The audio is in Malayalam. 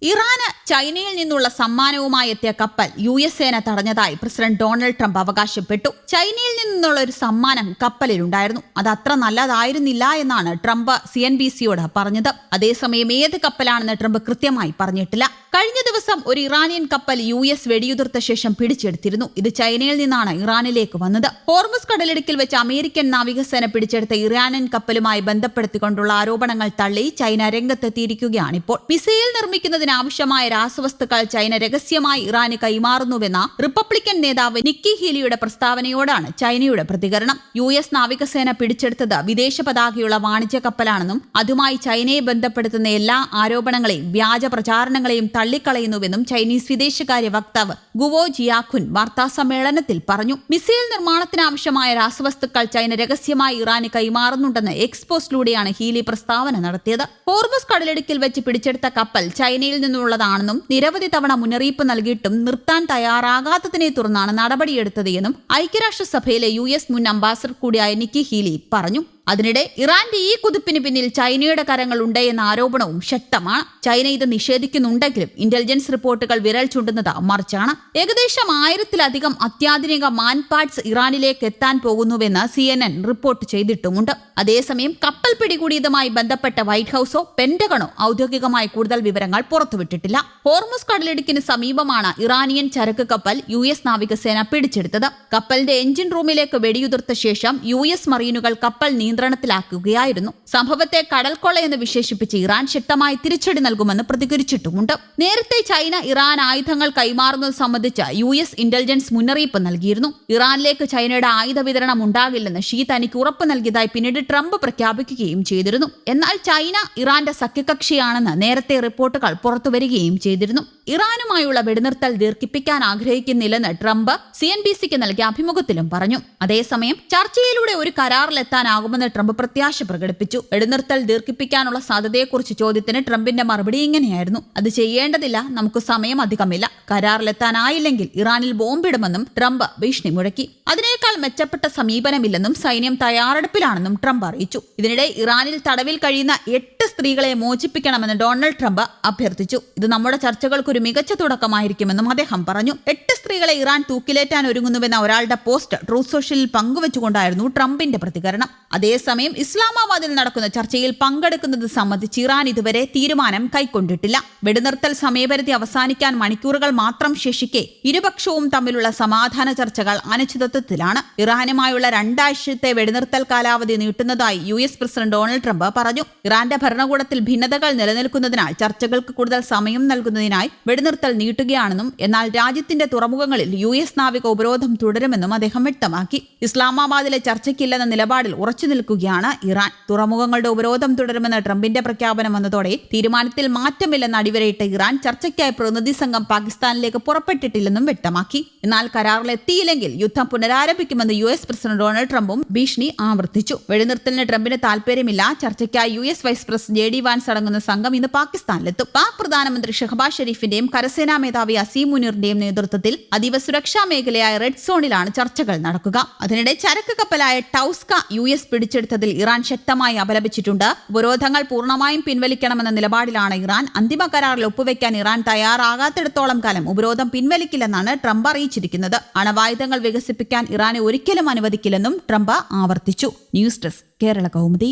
ഇറാന് ചൈനയിൽ നിന്നുള്ള സമ്മാനവുമായി എത്തിയ കപ്പൽ US സേന തടഞ്ഞതായി പ്രസിഡന്റ് ഡൊണാൾഡ് ട്രംപ് അവകാശപ്പെട്ടു. ചൈനയിൽ നിന്നുള്ള ഒരു സമ്മാനം കപ്പലിലുണ്ടായിരുന്നു. അത് അത്ര നല്ലതായിരുന്നില്ല എന്നാണ് ട്രംപ് CNBCയോട് പറഞ്ഞത്. അതേസമയം ഏത് കപ്പലാണെന്ന് ട്രംപ് കൃത്യമായി പറഞ്ഞിട്ടില്ല. കഴിഞ്ഞ ദിവസം ഒരു ഇറാനിയൻ കപ്പൽ US വെടിയുതിർത്ത ശേഷം പിടിച്ചെടുത്തിരുന്നു. ഇത് ചൈനയിൽ നിന്നാണ് ഇറാനിലേക്ക് വന്നത്. ഹോർമുസ് കടലിടുക്കിൽ വെച്ച് അമേരിക്കൻ നാവികസേന പിടിച്ചെടുത്ത ഇറാനിയൻ കപ്പലുമായി ബന്ധപ്പെടുത്തിക്കൊണ്ടുള്ള ആരോപണങ്ങൾ തള്ളി ചൈന രംഗത്തെത്തിയിരിക്കുകയാണിപ്പോൾ. മിസൈൽ നിർമ്മിക്കുന്നതിന് ആവശ്യമായ രാസവസ്തുക്കൾ ചൈന രഹസ്യമായി ഇറാന് കൈമാറുന്നുവെന്ന റിപ്പബ്ലിക്കൻ നേതാവ് നിക്കി ഹീലിയുടെ പ്രസ്താവനയോടാണ് ചൈനയുടെ പ്രതികരണം. US നാവികസേന പിടിച്ചെടുത്തത് വിദേശ പതാകയുള്ള വാണിജ്യ കപ്പലാണെന്നും അതുമായി ചൈനയെ ബന്ധപ്പെടുത്തുന്ന എല്ലാ ആരോപണങ്ങളെയും വ്യാജ പ്രചാരണങ്ങളെയും തള്ളിക്കളയുന്നുവെന്നും ചൈനീസ് വിദേശകാര്യ വക്താവ് ഗുവോ ജിയാഖുൻ വാർത്താസമ്മേളനത്തിൽ പറഞ്ഞു. മിസൈൽ നിർമ്മാണത്തിനാവശ്യമായ രാസവസ്തുക്കൾ ചൈന രഹസ്യമായി ഇറാന് കൈമാറുന്നുണ്ടെന്ന് എക്സ്പോസ്റ്റിലൂടെയാണ് ഹീലി പ്രസ്താവന നടത്തിയത്. ഹോർമുസ് കടലിടുക്കിൽ വെച്ച് പിടിച്ചെടുത്ത കപ്പൽ ചൈനയിൽ നിന്നുള്ളതാണെന്നും നിരവധി തവണ മുന്നറിയിപ്പ് നൽകിയിട്ടും നിർത്താൻ തയ്യാറാകാത്തതിനെ തുടർന്നാണ് നടപടിയെടുത്തത് എന്നും ഐക്യരാഷ്ട്രസഭയിലെ US മുൻ അംബാസഡർ കൂടിയായ നിക്കി ഹീലി പറഞ്ഞു. അതിനിടെ ഇറാന്റെ ഈ കുതിപ്പിന് പിന്നിൽ ചൈനയുടെ കരങ്ങളുണ്ട് എന്ന ആരോപണവും ശക്തമാണ്. ചൈന ഇത് നിഷേധിക്കുന്നുണ്ടെങ്കിലും ഇന്റലിജൻസ് റിപ്പോർട്ടുകൾ വിരൽ ചൂണ്ടുന്നത് മറിച്ചാണ്. ഏകദേശം 1000-ലധികം അത്യാധുനിക മാൻപാർട്സ് ഇറാനിലേക്ക് എത്താൻ പോകുന്നുവെന്ന് CNN റിപ്പോർട്ട് ചെയ്തിട്ടുമുണ്ട്. അതേസമയം കപ്പൽ പിടികൂടിയതുമായി ബന്ധപ്പെട്ട വൈറ്റ് ഹൌസോ പെന്റഗണോ ഔദ്യോഗികമായി കൂടുതൽ വിവരങ്ങൾ പുറത്തുവിട്ടിട്ടില്ല. ഹോർമുസ് കടലിടുക്കിന് സമീപമാണ് ഇറാനിയൻ ചരക്ക് കപ്പൽ US നാവികസേന പിടിച്ചെടുത്തത്. കപ്പലിന്റെ എഞ്ചിൻ റൂമിലേക്ക് വെടിയുതിർത്ത ശേഷം US മറീനുകൾ കപ്പൽ നിയന്ത്രണത്തിലാക്കുകയായിരുന്നു. സംഭവത്തെ കടൽക്കൊള്ളയെന്ന് വിശേഷിപ്പിച്ച് ഇറാൻ ശക്തമായി തിരിച്ചടി നൽകുമെന്ന് പ്രതികരിച്ചിട്ടുമുണ്ട്. നേരത്തെ ചൈന ഇറാൻ ആയുധങ്ങൾ കൈമാറുന്നത് സംബന്ധിച്ച് US ഇന്റലിജൻസ് മുന്നറിയിപ്പ് നൽകിയിരുന്നു. ഇറാനിലേക്ക് ചൈനയുടെ ആയുധ വിതരണം ഉണ്ടാകില്ലെന്ന് ഷീ തനിക്ക് ഉറപ്പ് നൽകിയതായി പിന്നീട് ട്രംപ് പ്രഖ്യാപിക്കുകയും ചെയ്തിരുന്നു. എന്നാൽ ചൈന ഇറാന്റെ സഖ്യകക്ഷിയാണെന്ന് നേരത്തെ റിപ്പോർട്ടുകൾ പുറത്തുവരികയും ചെയ്തിരുന്നു. ഇറാനുമായുള്ള വെടിനിർത്തൽ ദീർഘിപ്പിക്കാൻ ആഗ്രഹിക്കുന്നില്ലെന്ന് ട്രംപ് CNBCക്ക് നൽകിയ അഭിമുഖത്തിലും പറഞ്ഞു. അതേസമയം ചർച്ചയിലൂടെ ഒരു കരാറിലെത്താനാകുമെന്ന് ട്രംപ് പ്രത്യാശ പ്രകടിപ്പിച്ചു. വെടിനിർത്തൽ ദീർഘിപ്പിക്കാനുള്ള സാധ്യതയെക്കുറിച്ച് ചോദ്യത്തിന് ട്രംപിന്റെ മറുപടി ഇങ്ങനെയായിരുന്നു: അത് ചെയ്യേണ്ടതില്ല, നമുക്ക് സമയം അധികമില്ല. കരാറിലെത്താനായില്ലെങ്കിൽ ഇറാനിൽ ബോംബിടുമെന്നും ട്രംപ് ഭീഷണി മുഴക്കി. അതിനേക്കാൾ മെച്ചപ്പെട്ട സമീപനമില്ലെന്നും സൈന്യം തയ്യാറെടുപ്പിലാണെന്നും ട്രംപ് അറിയിച്ചു. ഇതിനിടെ ഇറാനിൽ തടവിൽ കഴിയുന്ന 8 സ്ത്രീകളെ മോചിപ്പിക്കണമെന്ന് ഡൊണാൾഡ് ട്രംപ് അഭ്യർത്ഥിച്ചു. ഇത് നമ്മുടെ ചർച്ചകൾക്ക് ഒരു മികച്ച തുടക്കമായിരിക്കുമെന്നും അദ്ദേഹം പറഞ്ഞു. 8 സ്ത്രീകളെ ഇറാൻ തൂക്കിലേറ്റാൻ ഒരുങ്ങുന്നുവെന്ന ഒരാളുടെ പോസ്റ്റ് ട്രൂത്ത് സോഷ്യലിൽ പങ്കുവച്ചുകൊണ്ടായിരുന്നു ട്രംപിന്റെ പ്രതികരണം. അതേസമയം ഇസ്ലാമാബാദിൽ നടക്കുന്ന ചർച്ചയിൽ പങ്കെടുക്കുന്നത് സംബന്ധിച്ച് ഇറാൻ ഇതുവരെ തീരുമാനം കൈക്കൊണ്ടിട്ടില്ല. വെടിനിർത്തൽ സമയപരിധി അവസാനിക്കാൻ മണിക്കൂറുകൾ മാത്രം ശേഷിക്കെ ഇരുപക്ഷവും തമ്മിലുള്ള സമാധാന ചർച്ചകൾ അനിശ്ചിതത്വത്തിലാണ്. ഇറാനുമായുള്ള 2 ആഴ്ചത്തെ വെടിനിർത്തൽ കാലാവധി നീട്ടുന്നതായി US പ്രസിഡന്റ് ഡൊണാൾഡ് ട്രംപ് പറഞ്ഞു. ഇറാന്റെ ഭരണകൂടത്തിൽ ഭിന്നതകൾ നിലനിൽക്കുന്നതിനാൽ ചർച്ചകൾക്ക് കൂടുതൽ സമയം നൽകുന്നതിനായി വെടിനിർത്തൽ നീട്ടുകയാണെന്നും എന്നാൽ രാജ്യത്തിന്റെ തുറമുഖങ്ങളിൽ US നാവിക ഉപരോധം തുടരുമെന്നും അദ്ദേഹം വ്യക്തമാക്കി. ഇസ്ലാമാബാദിലെ ചർച്ചയ്ക്കില്ലെന്ന നിലപാടിൽ ഉറച്ചു നിൽക്കുകയാണ് ഇറാൻ. തുറമുഖങ്ങളുടെ ഉപരോധം തുടരുമെന്ന ട്രംപിന്റെ പ്രഖ്യാപനം വന്നതോടെ തീരുമാനത്തിൽ മാറ്റമില്ലെന്ന് അടിവരയിട്ട ഇറാൻ ചർച്ചയ്ക്കായി പ്രതിനിധി സംഘം പാകിസ്ഥാനിലേക്ക് പുറപ്പെട്ടിട്ടില്ലെന്നും വ്യക്തമാക്കി. എന്നാൽ കരാറിലെത്തിയില്ലെങ്കിൽ യുദ്ധം പുനരാരംഭിക്കുമെന്ന് US പ്രസിഡന്റ് ഡൊണാൾഡ് ട്രംപും ഭീഷണി ആവർത്തിച്ചു. വെടിനിർത്തലിന് ട്രംപിന് താൽപര്യമില്ല. ചർച്ചയ്ക്കായി US vice president JD Vance അടങ്ങുന്ന സംഘം ഇന്ന് പാകിസ്ഥാനിലെത്തും. പാക് പ്രധാനമന്ത്രി ഷഹബാസ് ഷെരീഫിന്റെയും കരസേനാ മേധാവി അസീം മുനീറിന്റെയും നേതൃത്വത്തിൽ അതീവ സുരക്ഷാ മേഖലയായ റെഡ് സോണിലാണ് ചർച്ചകൾ നടക്കുക. അതിനിടെ ചരക്ക് കപ്പലായ ടൗസ്ക US പിടിച്ചെടുത്തതിൽ ഇറാൻ ശക്തമായി അപലപിച്ചിട്ടുണ്ട്. ഉപരോധങ്ങൾ പൂർണ്ണമായും പിൻവലിക്കണമെന്ന നിലപാടിലാണ് ഇറാൻ. അന്തിമ കരാറിൽ ഒപ്പുവെക്കാൻ ഇറാൻ തയ്യാറാകാത്തിടത്തോളം കാലം ഉപരോധം പിൻവലിക്കില്ലെന്നാണ് ട്രംപ് അറിയിച്ചിരിക്കുന്നത്. അണവായുധങ്ങൾ വികസിപ്പിക്കാൻ ഇറാനെ ഒരിക്കലും അനുവദിക്കില്ലെന്നും ട്രംപ് ആവർത്തിച്ചു. News desk Kerala Kaumudi.